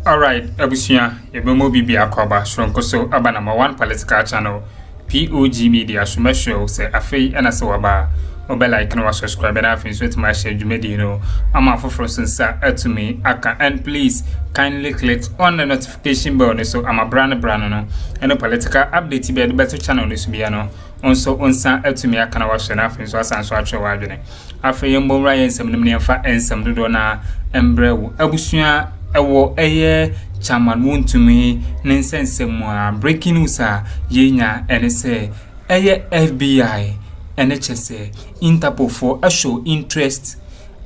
Alright, Abusia, Yebomo Bibi Akwaba, Shronkoso, Aba number 1 political channel, POG Media, Shumesho, say Afe and Asawaba, Obe like no subscribe and I've with my ď0pp Media, I'm a for sir to me, Aka, and please kindly click on the notification bell so I'm a brand no, and a political update be the better channel this biano. Also, on San to me, I can watch an after so as I show wagene. After Yambo Ryan, some Nifa and some Dodona, and Brew, Abusia. Ewo eye chairman Wontumi nsense mo breaking news yenya ene se eye FBI ene chese Interpol for a show interest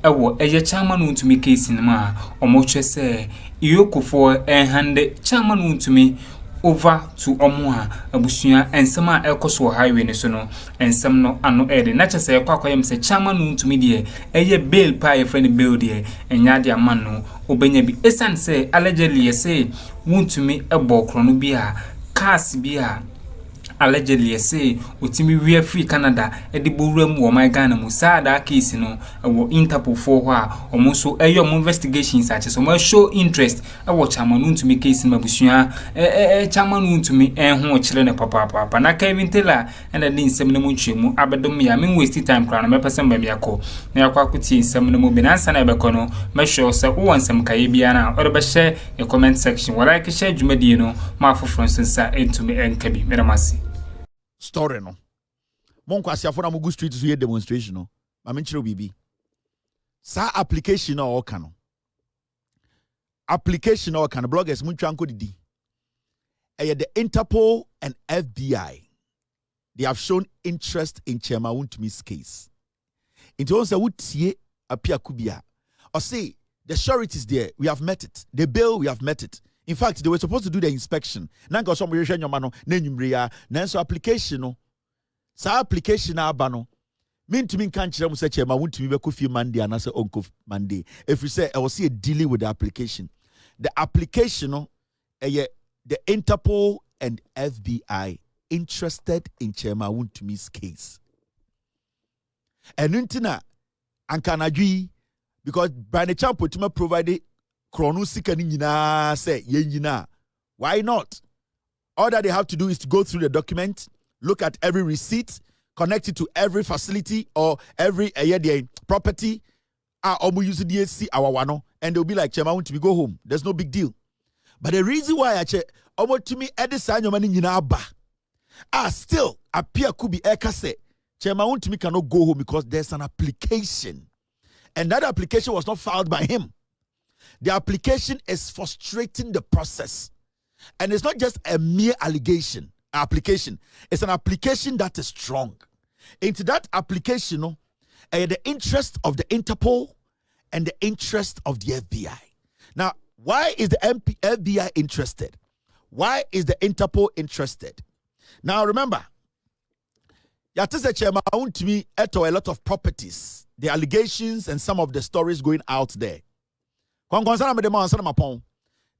ewo eye chairman Wontumi case ma omo chese EOCO for hande chairman Wontumi over to omo abusuya ensema ekoso highway ne so no ensem no ano ede na chese yakwakoyem se chairman Wontumi de eye bail pa ye friend bail de enya de aman no obenya bi esan se allegedly say Wontumi ebo krono bi a cars bi a allegedly say otimi we free Canada e de boruam wo my Ghana mu sada case no wo Interpol for ho a omo so eyo investigations a che so mo show interest e wo chairman Wontumi case ma busua chairman Wontumi ho kire ne papa na Kevin Taylor and the nsem ne mu ntwemu abedom ya me waste time kra na me person ba mi akọ na yakwa kuti nsem ne mu bi na nsa na ebekọ no me show se wo nsem kaye bia na o de be share the comment section wala like share jd0pp no ma foforo nsa entumi enkabi meramasi story no monko asiafo na mugu street so ye demonstration no ma me nkyere bibi sa application na o kan bloggers muntwa nko didi the Interpol and FBI, they have shown interest in Chairman Wontumi's case. Into once would appear kubia or say the surety is there, we have met it. The bill, we have met it. In fact, they were supposed to do the inspection. Nango some reason your mano, nędzly, nanso application no. Sa application na abano. Mean to mean can't say Chairman Wontumi be kofi Monday and say Uncle Monday. If we say I will see a dealing with the application. The application no, the Interpol and FBI interested in Chairman Wontumi's case. And untina ankanadwi because by the champ putuma provided krono sika ni nyina say ye nyina. Why not? All that they have to do is to go through the document, look at every receipt, connect it to every facility or every property. Omu use the see our wano, and they'll be like Chairman Wontumi go home. There's no big deal. But the reason why I check to me edisa nyoma ni nyina ba still appear could be ekase Chairman Wontumi cannot go home because there's an application, and that application was not filed by him. The application is frustrating the process, and it's not just a mere application. It's an application that is strong. Into that application, the interest of the Interpol and the interest of the FBI. Now, why is the FBI interested? Why is the Interpol interested? Now, remember, Yatise Chairman Wontumi eto a lot of properties, the allegations and some of the stories going out there. The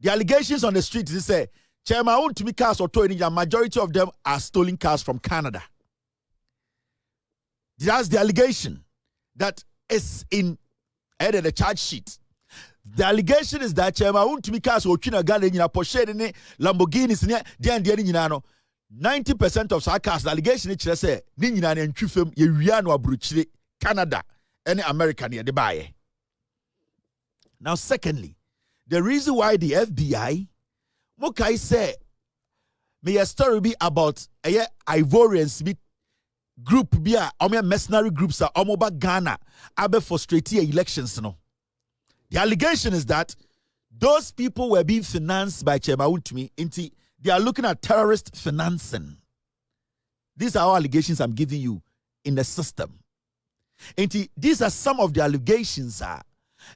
allegations on the street, they say, Chairman Wontumi cars or the majority of them are stolen cars from Canada. That's the allegation that is in the charge sheet. The allegation is that Chairman Wontumi cars or China Galen in a Porsche ne Lamborghinis ne the 90% of our cars, the allegation is say Nina and Chufem Yuriano Abruchile, Canada, and America near the buyer. Now, secondly, the reason why the FBI, Mokai say, may a story be about a Ivorian Smith group be a mercenary groups are almost Ghana, abe frustrate elections no. The allegation is that those people were being financed by Chairman Wontumi. They are looking at terrorist financing. These are all allegations I'm giving you in the system. These are some of the allegations.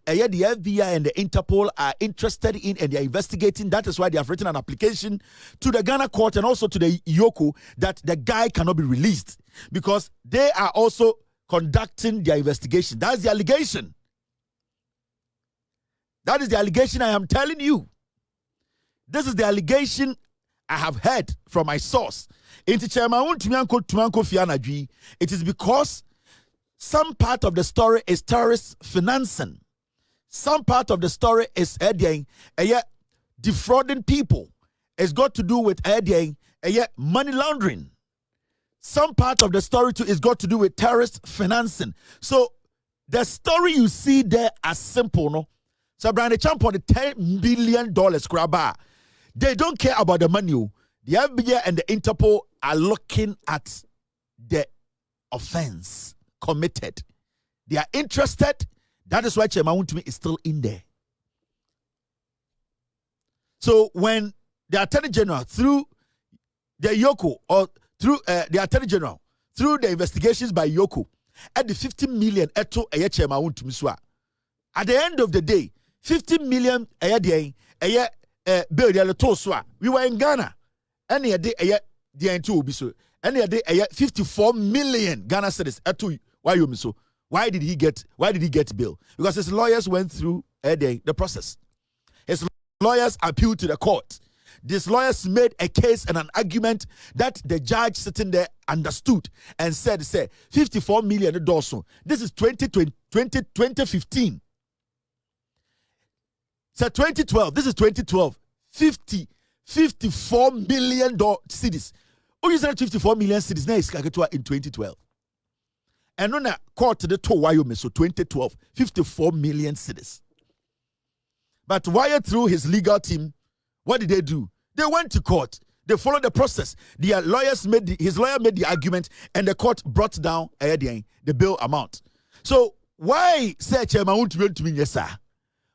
The FBI and the Interpol are interested in and they are investigating. That is why they have written an application to the Ghana court and also to the EOCO that the guy cannot be released because they are also conducting their investigation. That's the allegation. That is the allegation I am telling you. This is the allegation I have heard from my source. It is because some part of the story is terrorist financing. Some part of the story is defrauding people. It's got to do with money laundering. Some part of the story too is got to do with terrorist financing. So the story you see there is simple, no? So Brian the champ on the $10 billion grabber. They don't care about the money. The FBI and the Interpol are looking at the offense committed. They are interested. That is why Chairman Wontumi is still in there. So when the Attorney General, through the EOCO, or through the Attorney General, through the investigations by EOCO, at the 50 million eto Chairman Wontumi, at the end of the day, 50 million we were in Ghana. Any day the end will be so. Any day 54 million Ghana cedis eto why you so. Why did he get bail? Because his lawyers went through the process. His lawyers appealed to the court. These lawyers made a case and an argument that the judge sitting there understood and said, 54 million dollars. This is 2015. So 2012, this is 2012. 54 million cedis. Oh, you said 54 million cedis. Now it's in 2012. And on a court to the two Wyoming, so 2012, 54 million cedis. But Wire, through his legal team, what did they do? They went to court. They followed the process. His lawyer made the argument, and the court brought down the bill amount. So why say Chairman Wontumi to me, yes, sir?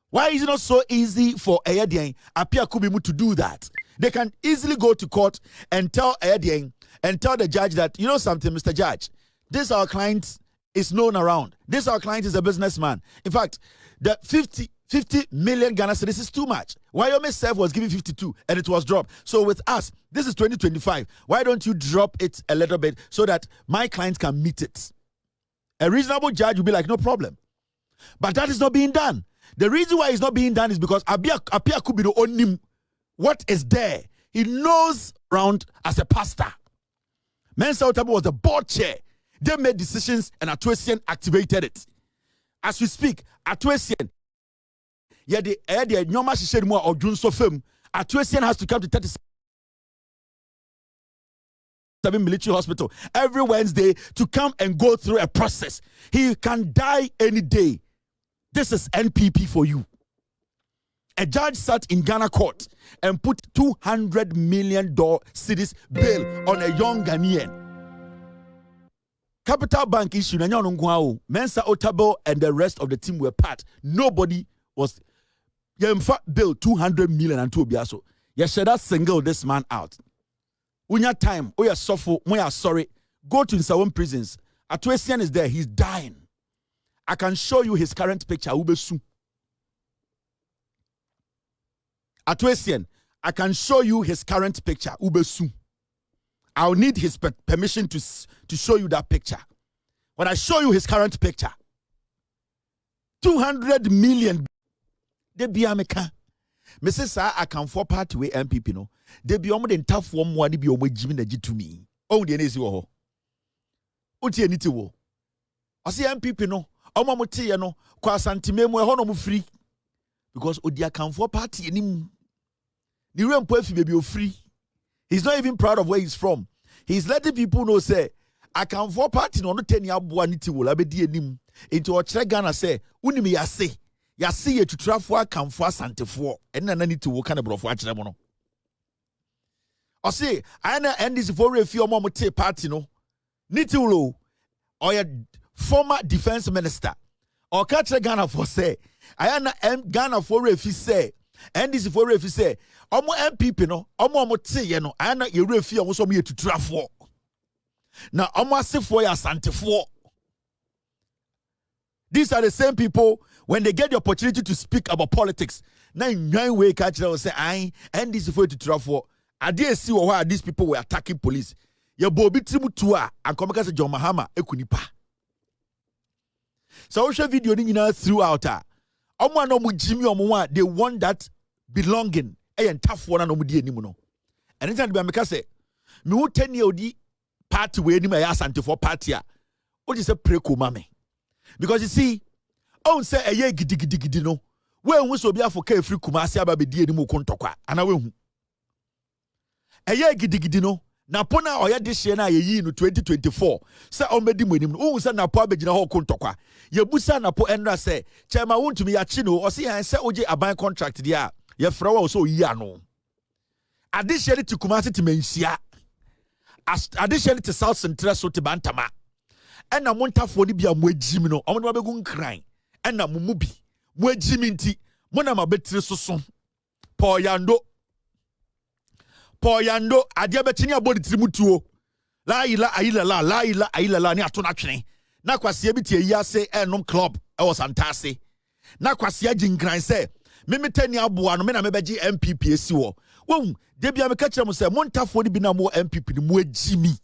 Why is it not so easy for Apia Kubimu to do that? They can easily go to court and tell and tell the judge that, you know something, Mr. Judge, this our client is known around. This our client is a businessman. In fact, the 50 million Ghana cedis is too much. Wyoming self was given 52 and it was dropped. So with us, this is 2025. Why don't you drop it a little bit so that my client can meet it? A reasonable judge will be like, no problem. But that is not being done. The reason why it's not being done is because Apia Kubido on him what is there. He knows around as a pastor. Mensa Otabo was the board chair. They made decisions and Atuesian activated it. As we speak, Atuesian, the Nyoma Shishedmo or Jun Sofem, Atuesian has to come to 37 military hospital every Wednesday to come and go through a process. He can die any day. This is NPP for you. A judge sat in Ghana court and put $200 million cedis bail on a young Ghanaian. Capital Bank issue, Mensa Otabo and the rest of the team were part. Nobody was. Bill 200 million and 2 biaso. You should have single this man out. When your time, oh, you're sorry. Go to Nsawam prisons. Atuesian is there. He's dying. I can show you his current picture. Ubesu. Atuesian, I can show you his current picture. Ubesu. I'll need his permission to show you that picture. When I show you his current picture, 200 million. They be America. Mrs. Akuffo party with MPP no. They be almost in tough one more. They be almost Jimmy Ďr0p. Oh, the NSU ho. Uti eniti wo. I see MPP no. Omo muti no. Kwa santime mo ho no mu free. Because Odi Akuffo party enim. The real poefi baby o free. He's not even proud of where he's from. He's letting people know say Akuffo party no 10 year boa niti wo la be di enim. Into o kire Ghana say unimi yase. Yase ye tutrafo Akuffo asantefo. Enna na niti wo kana brofo akire mo no. O say ana NDC for refi omo mote party no. Niti wo or your former defense minister. Or catch Ghana for say ayana Ghana for refi say NDC for refi say omo MPP no omo mote ye no ayana ye refi omo so mo ye tutrafo. Na omo asefo ya asantefo. These are the same people when they get the opportunity to speak about politics. Now in nine way catch them say I and this for to travel. I didn't see why these people were attacking police. Your bobi trimu tua and come say John Mahama ekunipa. So we show video ni nyina throughout. Omo no mu Jimmy omo they want that belonging. And tough one no mu di enimu no. And anytime be make say me who 10 year odi party we enimu ya asante for party a. O just say preko mame. Because you see, on say a ye gidi no. When we so be for free Kumasi aba be die ni mu kontokwa ana we hu eye gidigidi no na pona oya de hye na ye no 2024 se o medi mu anim no se na po abegina ho kontokwa ye busa na po enra se chema Wontumi ya chi no o se yan se oje aban contract dia ye fra wa so yi ano ade hye ti Kumasi ti manhia ade hye ti South Central so ti bantama ena montafo ni bia mo agim no o mo no begu nkran ena mo bi mo agim nti mo na mabetire soso poyando adia betini abodi tirimutuo la ila ayila ni ato na twene na kwase bi tie yi ase enom club e was antase na kwase aginkran se memetani aboa no me na mebeji MPP esi wo de bia me ka kire mo se montafo ni bi na mo MPP ni mo agimi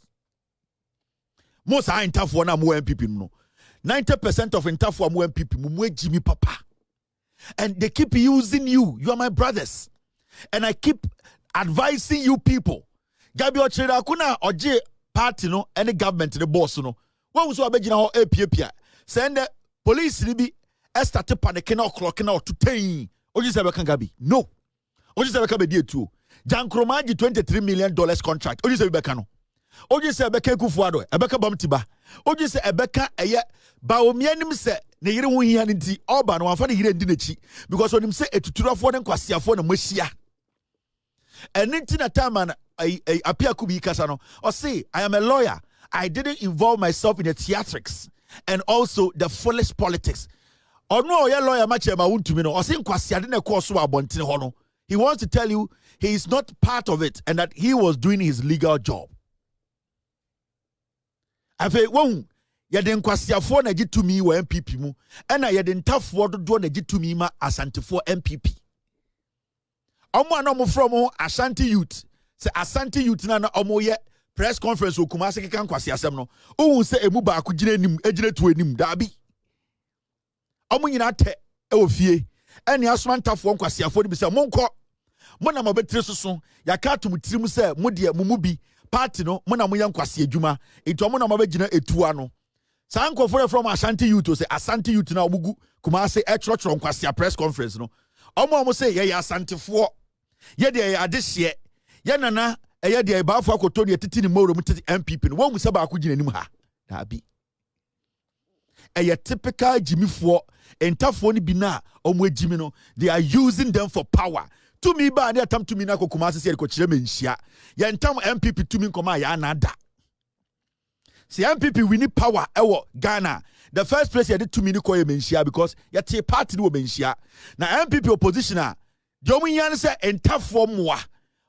mo sa intafo na mo MPP no 90% of intafo mo MPP mo agimi papa. And they keep using you. You are my brothers. And I keep advising you people. Gabi ochira kuna oje party no any government the boss no. When we so abegina ho APA. Send the police ni bi start panicking or clocking out to 10. Oje se beka Gabi. No. Oje se beka be die tu. Ďr0p $23 million contract. Oje se beka no. Oje se beka Akuffo ebeka bamtiba. Oje se ebeka eye Bawumia nim se ne yire ho hia nti oba no afa ne yire ndi nachi because onim se etuturafo ne nkwasiafo na mahia enti na time na apia kubi kasa no o say I am a lawyer. I didn't involve myself in the theatrics and also the foolish politics. Ono oya lawyer ma chema Wontumi no o say nkwasiade na course wa abontene ho no. He wants to tell you he is not part of it and that he was doing his legal job. Afa won yede nkwasiafo na gitumi wa MPP mu ena yede ntafo dodo na gitumi ma asantefo MPP omo ana omo from Ashanti youth se Ashanti youth na omo ye press conference Kumasi keka nkwasiasem no ohun se emu ba ko gina nim egina to anim dabi omo nyina te e ofie ene asoma ntafo nkwasiafo de bi se monko mo na mabetire soso yaka to mutirim se mo de mumu bi party no mo na mo ye nkwasi adwuma eto mo na mabegina etua no Sanko from Ashanti youth to say Ashanti youth na obugu Kumasi h0ck nkwasi press conference no omo say ye Asante fo ye de ye adehye ye nana ye de baafo akoto de titi ni moro mutiti MPP no won se ba ko gina nim ha da bi typical jimifo entafo ni bi na omo ejimi no they are using them for power to me ba na atam to me na ko Kumasi se ko kire menhia ye ntam MPP to me nkoma ya na da. See MPP we need power ewo Ghana. The first place you did to me ni koye menhia because you take party no menhia. Na MPP oppositioner Jomu yan se entafo moa.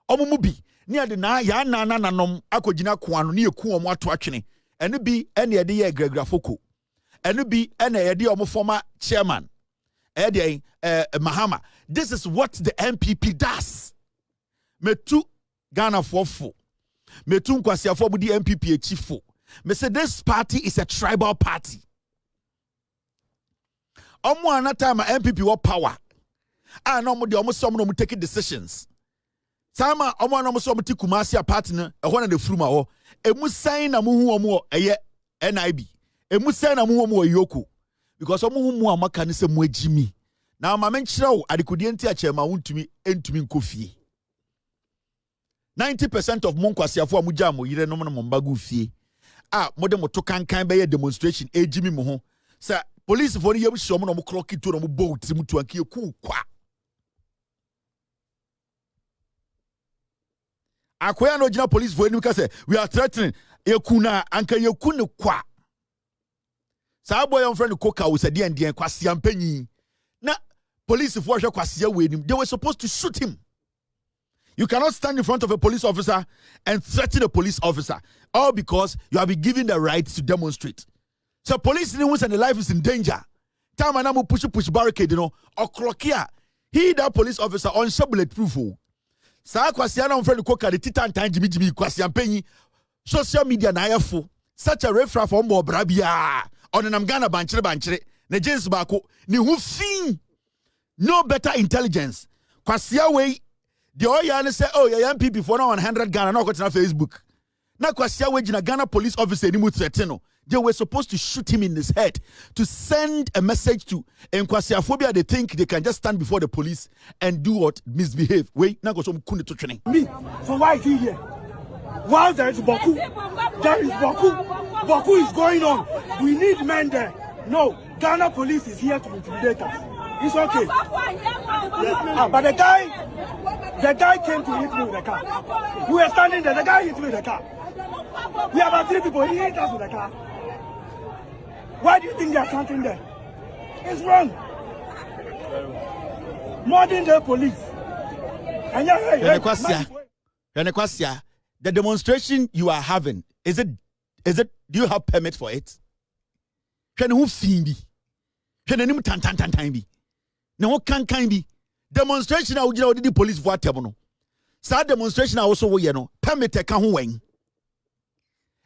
Omo mu bi ni ade na ya na nanom akogina koano ni eku omo ato atwene. Ene bi ene ede ye Ďr0p. Ene bi ene ede omo former chairman. Ede Mahama. This is what the MPP does. Metu Ghana fofo. Metu nkwasiafo mu di MPP echifo. Me say this party is a tribal party. Omo anata ma MPP what power. No mo de omo some no taking decisions. Sama omo no mo so ti Kumasi party na ehon na the fruma ho. Emu sign na mo hu omo eye NIB. Emu sign na mo hu omo h0ck. Because omo hu mu amaka ne se mo agimi. Na ma menkyerɛ wo adekodi enti achema Wontumi entumi nkofie. 90% of monkwasiafo amugya mo yire no mo mbagu fie. Mode mo to kankan be demonstration ejimi mo ho sa police for yem hye mo no mo clock to no mo boat mu to anke ku kwa akoya no gina police for enu ka say we are threatening eku na anka yeku ne kwa sa boy your friend koka wo say de ndien kwase ampanyi na police for hwe kwase we enim they were supposed to shoot him. You cannot stand in front of a police officer and threaten a police officer, all because you have been given the right to demonstrate. So police and the life is in danger. Time and push barricade, you know, or clockia. He that police officer on bulletproof. Sa kwasiana friend koka the titan time Jimmy kwasian penny social media na yafo. Such a referral for more brabia on an Ghana banchere ne James Bako ni hu fin no better intelligence. Kwasia way the oya say oh yeah MPP for now 100 Ghana no go to Facebook. Na kwasia we gina Ghana police officer ni mu threaten no. They were supposed to shoot him in his head to send a message to Nkwasiaphobia. They think they can just stand before the police and do what? Misbehave. Wait, now go some kuni to training. Me. So why is he here? While there is Baku, there is Baku. Baku is going on. We need men there. No, Ghana police is here to intimidate us. It's okay. But the guy came to hit me with the car. We were standing there. The guy hit me with the car. We have about 3 people. He hit us with the car. Why do you think they are counting there? It's wrong. Modern day police. And the demonstration you are having, is it? Do you have permit for it? Can who see me? Can any time be? No can be. Demonstration I would the police for table. So demonstration I also will permit a can.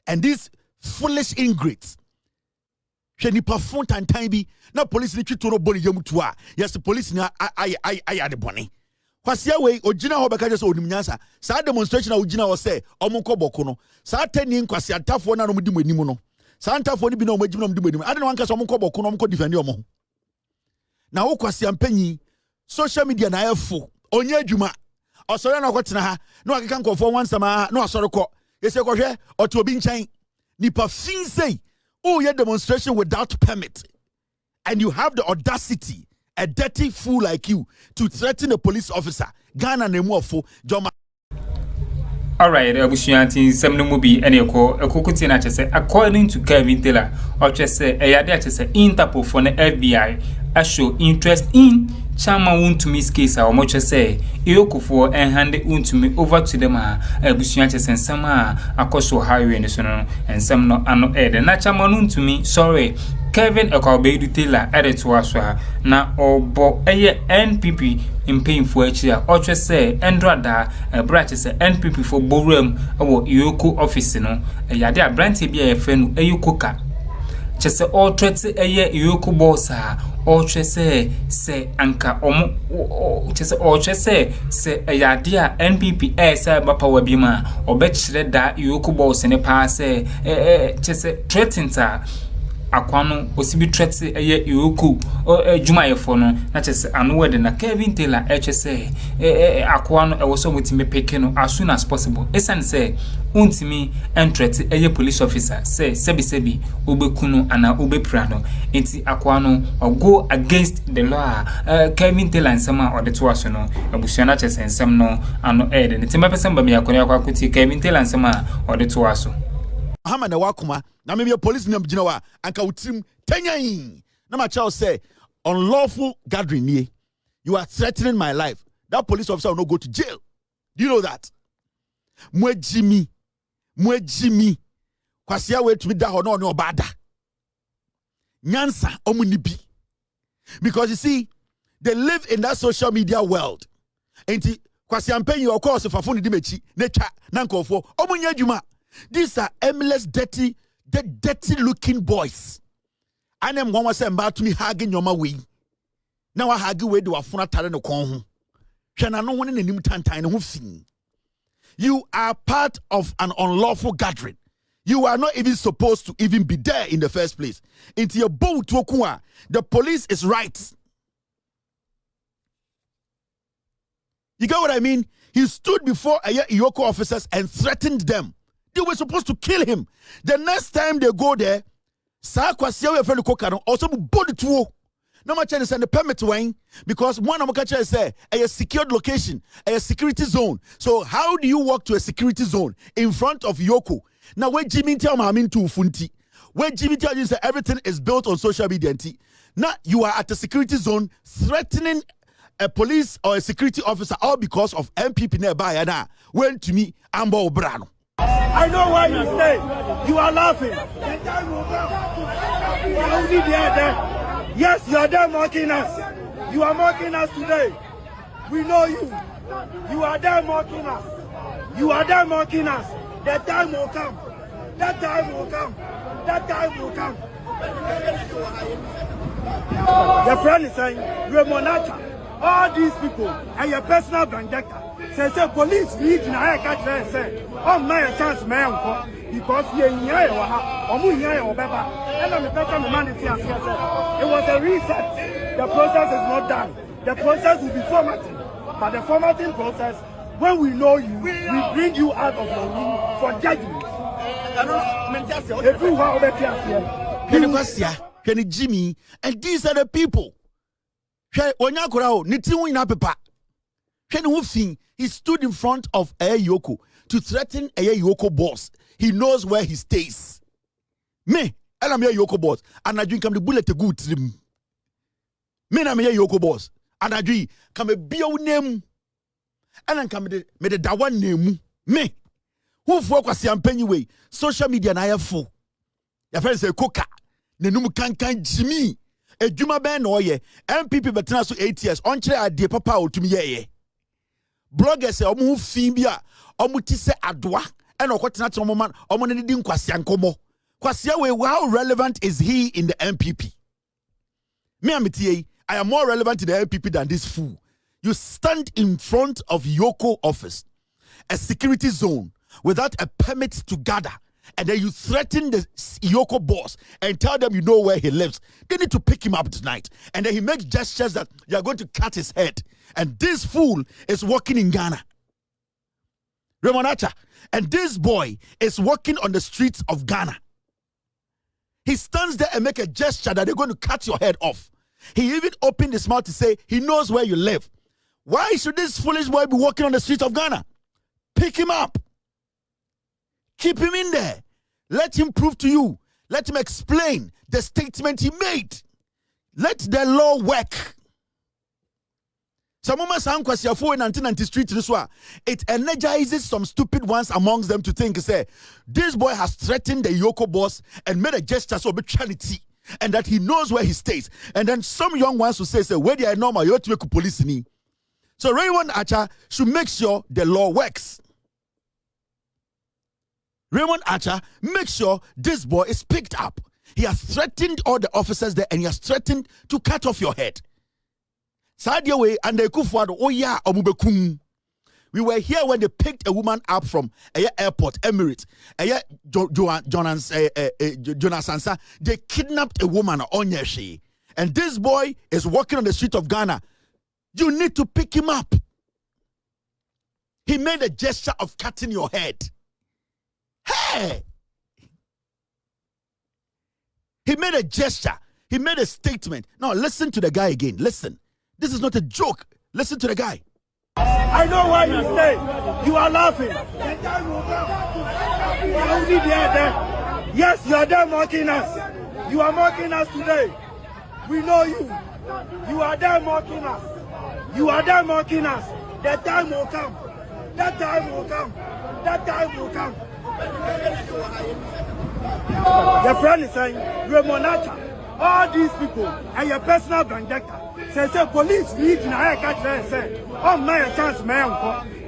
And these foolish ingrates. Can you perform time be? Now police need to body yamutua. Yes, the police now I the bonny. Kwasia way ojina ho beka just onimnyansa. Sa demonstration ojina wo say omonko boko no. Sa tani nkwasia tafo na no mudi manimu no. Sa ntafo ni bi na omagim na mudi manimu. Ade no anka so omonko boko no omonko defend omo. Na wo kwasia mpanyi social media na efo. Onye adwuma. Osore na kwotena ha. Na wakeka nkofo wansama na osore ko. Yese kohwe oto obi nchan. Nipa fin say oh, your demonstration without permit, and you have the audacity, a dirty fool like you, to threaten a police officer. Ghana nemuafo Joma. All right, Abushianti, some no movie any call a cocotina say according to Kevin Taylor, or just say a Interpol for the FBI. I show interest in Chama Wontumi case or much say Akuffo and hand it Wontumi over to them Bushianches and some Akuffo highway and some no ano ed and Chama Wontumi sorry Kevin Akabedu Taylor added to us na obo NPP in paying for each year or just say Endrada a branch is NPP for Bawumia or EOCO office no a yada branch be a friend h0ck chese all threats a year EOCO boss or chese say anka chese or chese say a yadia NPP cyber power bima or bet that EOCO boss and a pass chese threatens Akwano osibi threats a year EOCO or a Jumayefo no na chese anwede na Kevin Taylor chese Akwano e was with me pekeno as soon as possible esan say Wontumi threat a year police officer say sebi obekuno ana obeprano enti Akwano or go against the law Kevin Taylor and sama or the twaso no abusuana chese ensem no ano ed enti mapesa mba me akoni akwakuti Kevin Taylor and sama or the twaso Mahama na wakuma na me police nam gina wa anka utim tenyan na ma child say unlawful gathering nie you are threatening my life. That police officer will not go to jail. Do you know that? Mwejimi kwasia we tumi da ho no obada nyansa omunibi, because you see they live in that social media world. Enti kwasia mpenyi of course fafoni di mechi necha na nkofo omunya adwuma. These are aimless, dirty looking boys. And them one was saying about to me hugging your way. Now I hug away to a phone tare no kon. Can I know one in the new tantan who sing? You are part of an unlawful gathering. You are not even supposed to even be there in the first place. Into your boat to Okua. The police is right. You get what I mean? He stood before EOCO officers and threatened them. They were supposed to kill him. The next time they go there, also body to no much and send the permit wine because one of my say a secured location, a security zone. So how do you walk to a security zone in front of EOCO? Now where Jimmy tell me to funti, where Jimmy tell you that everything is built on social media. Now you are at a security zone threatening a police or a security officer all because of MPP nearby and went to me Ambo Brano. I know why you stay. You are laughing. Yes, you are there mocking us. You are mocking us today. We know you. You are there mocking us. You are there mocking us. That time will come. That time will come. That time will come. Your friend is saying, Remonacha, all these people and your personal vendetta. Say police need to catch them and say, oh my chance, man. because ye nya e wa ha omu nya e obeba and me person me man dey say it was a reset. The process is not done. The process will be formatting, but the formatting process, when we know you, we bring you out of your room for judgment. Jimmy, and these are the people. He stood in front of h0ck to threaten h0ck boss. He knows where he stays. Me, I'm h0ck boss, and I drink the bullet to good trim. Me, I'm h0ck boss, and I drink come a bio name, and I come me the dawan name. Me, who focus on penny way, social media, and I have full. Your friends say, Coca, Nenum can Jimmy, a Juma Ben or ye, MPP between us 8 years, on chair, dear papa, to me, ye. Bloggers say, Omu Fimbia, Omutise Adwa, and Okotanat moment, Omonidin Kwasian Komo. Kwasiawe, how relevant is he in the MPP? Me, I am more relevant to the MPP than this fool. You stand in front of h0ck office, a security zone, without a permit to gather, and then you threaten the h0ck boss and tell them you know where he lives. They need to pick him up tonight. And then he makes gestures that you are going to cut his head. And this fool is working in Ghana. Remonacha. And this boy is walking on the streets of Ghana. He stands there and make a gesture that they're going to cut your head off. He even opened his mouth to say he knows where you live. Why should this foolish boy be walking on the streets of Ghana? Pick him up. Keep him in there. Let him prove to you. Let him explain the statement he made. Let the law work. Some moments in 1990 street, it energizes some stupid ones amongst them to think, say, this boy has threatened the h0ck boss and made a gesture of neutrality, and that he knows where he stays. And then some young ones will say, where they are normal, you have to make police in. So Raymond Archer should make sure the law works. Raymond Archer, make sure this boy is picked up. He has threatened all the officers there, and he has threatened to cut off your head. Sadia way and the Akuffo, oh yeah, omubekum. We were here when they picked a woman up from airport, Emirates. Jonas Sansa. They kidnapped a woman on Yeshi. And this boy is walking on the street of Ghana. You need to pick him up. He made a gesture of cutting your head. Hey! He made a gesture. He made a statement. Now listen to the guy again. Listen. This is not a joke. Listen to the guy. I know why you stay. You are laughing. Yes, you are there mocking us. You are mocking us today. We know you. You are there mocking us. You are there mocking us. That time will come. That time will come. That time will come. Your friend is saying, Remonacha, all these people and your personal vendetta. Say police need na catch them say, oh my chance man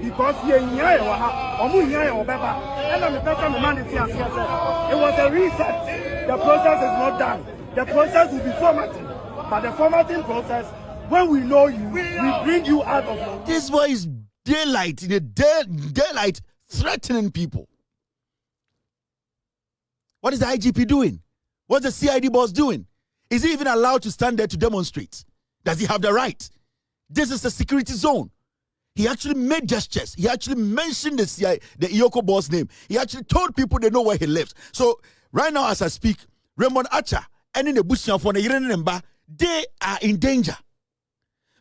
because ye nya e wa ha, omu nya e obeba. And me person me man dey say it was a reset. The process is not done. The process will be formatting, but the formatting process, when we know you, we bring you out of your. This boy is daylight in the daylight threatening people. What is the IGP doing? What's the CID boss doing? Is he even allowed to stand there to demonstrate? Does he have the right? This is a security zone. He actually made gestures. He actually mentioned the h0ck boss name. He actually told people they know where he lives. So right now as I speak, Raymond Archer and in the Bushian for the they are in danger.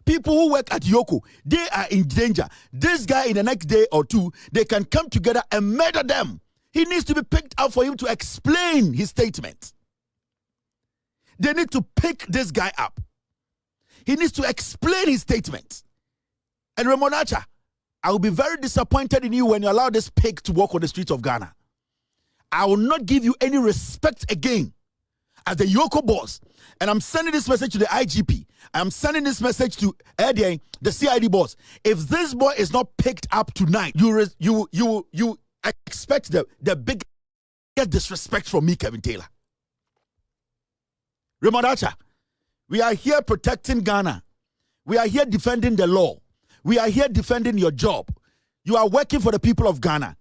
People who work at h0ck, they are in danger. This guy in the next day or two, they can come together and murder them. He needs to be picked up for him to explain his statement. They need to pick this guy up. He needs to explain his statement. And Raymond Archer, I will be very disappointed in you when you allow this pig to walk on the streets of Ghana. I will not give you any respect again as the h0ck boss. And I'm sending this message to the IGP. I'm sending this message to the CID boss. If this boy is not picked up tonight, you expect the biggest disrespect from me, Kevin Taylor. Raymond Archer, we are here protecting Ghana. We are here defending the law. We are here defending your job. You are working for the people of Ghana.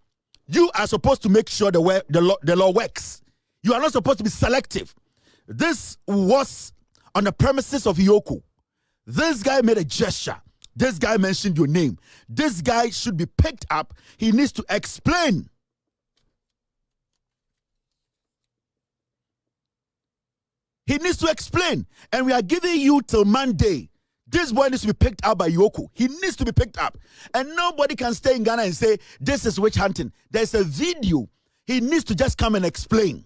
You are supposed to make sure the law works. You are not supposed to be selective. This was on the premises of EOCO. This guy made a gesture. This guy mentioned your name. This guy should be picked up. He needs to explain. He needs to explain. And we are giving you till Monday. This boy needs to be picked up by EOCO. He needs to be picked up. And nobody can stay in Ghana and say, this is witch hunting. There's a video. He needs to just come and explain.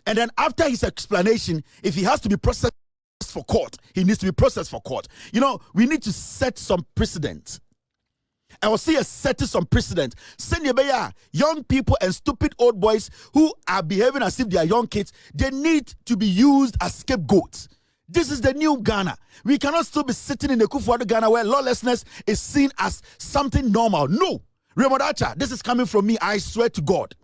And then after his explanation, if he has to be processed for court, he needs to be processed for court. You know, we need to set some precedent. I will see a setting some precedent. Send young people and stupid old boys who are behaving as if they are young kids, they need to be used as scapegoats. This is the new Ghana. We cannot still be sitting in the Akuffo Ghana where lawlessness is seen as something normal. No. Remodacha, this is coming from me, I swear to God.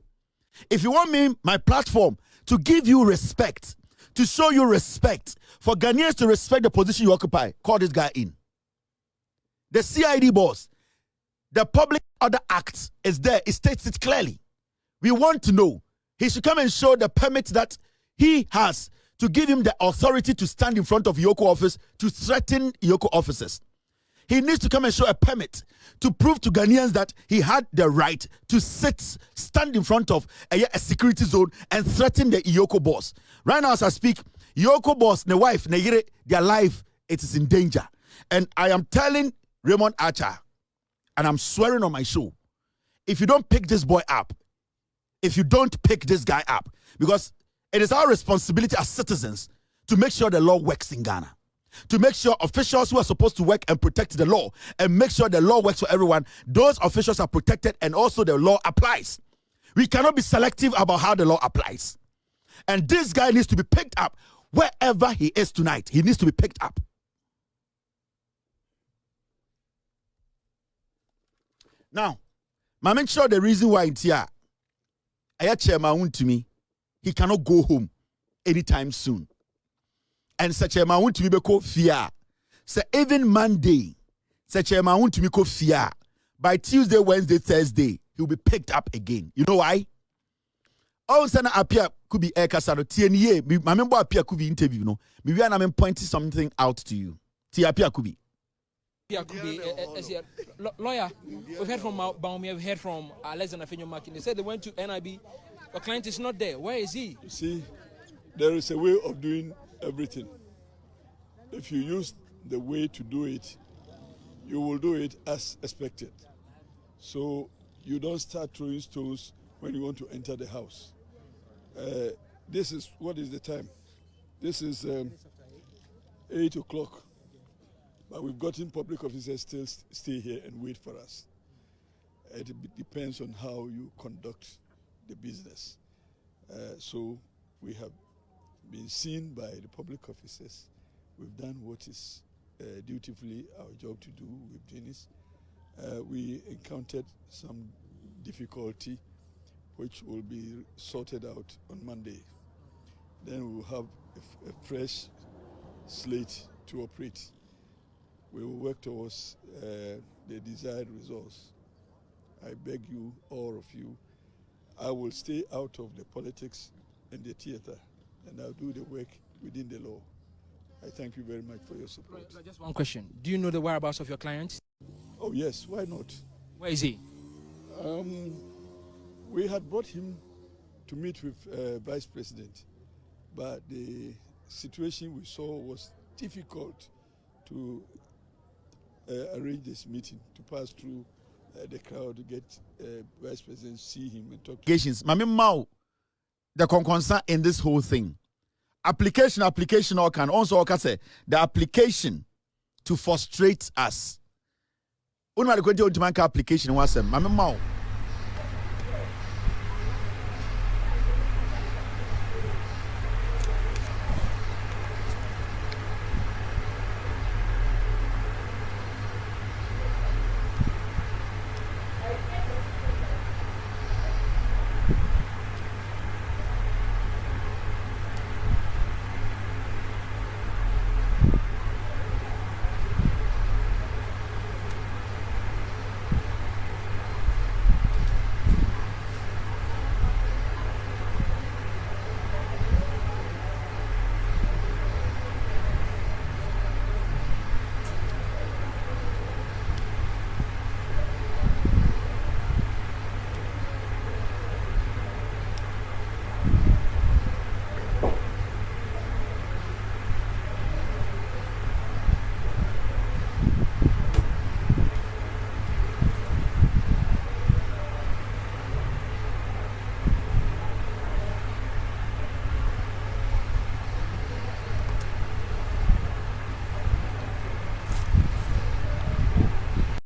If you want me, my platform, to give you respect, to show you respect, for Ghanaians to respect the position you occupy, call this guy in. The CID boss, the Public Order Act is there. It states it clearly. We want to know. He should come and show the permit that he has to give him the authority to stand in front of EOCO office to threaten EOCO officers. He needs to come and show a permit to prove to Ghanaians that he had the right to stand in front of a security zone and threaten the EOCO boss. Right now as I speak, EOCO boss, the wife, their life, it is in danger. And I am telling Raymond Archer, and I'm swearing on my show, if you don't pick this boy up, if you don't pick this guy up, because it is our responsibility as citizens to make sure the law works in Ghana, to make sure officials who are supposed to work and protect the law and make sure the law works for everyone, those officials are protected and also the law applies. We cannot be selective about how the law applies. And this guy needs to be picked up wherever he is tonight. He needs to be picked up. Now, I make sure the reason why it's here, Chairman Wontumi, he cannot go home anytime soon. And such a man to be fear. So even Monday, such a man to be fear. By Tuesday, Wednesday, Thursday, he will be picked up again. You know why? All of a sudden, appear could be a casado. TNA, my member appear could be interview. No, maybe I'm pointing something out to you. Appear could be. Lawyer, we've heard from Bawumia, we've heard from Alexander Fenyo-Markin. They said they went to NIB. The client is not there. Where is he? You see, there is a way of doing everything. If you use the way to do it, you will do it as expected. So you don't start throwing stones when you want to enter the house. This is, what is the time? This is 8 o'clock. But we've gotten public officers still stay here and wait for us. It depends on how you conduct the business. So we have been seen by the public officers. We've done what is dutifully our job to do with Dennis. We encountered some difficulty which will be sorted out on Monday. Then we'll have a fresh slate to operate. We will work towards the desired results. I beg you, all of you, I will stay out of the politics and the theater, and I'll do the work within the law. I thank you very much for your support. Just one question. Do you know the whereabouts of your client? Oh, yes, why not? Where is he? We had brought him to meet with Vice President, but the situation we saw was difficult to arrange this meeting, to pass through the crowd to get Vice President to see him and talk to him. Mami Mao, the concern in this whole thing. Application, or can also say the application to frustrate us. Unma the kwenti application was Mami Mao.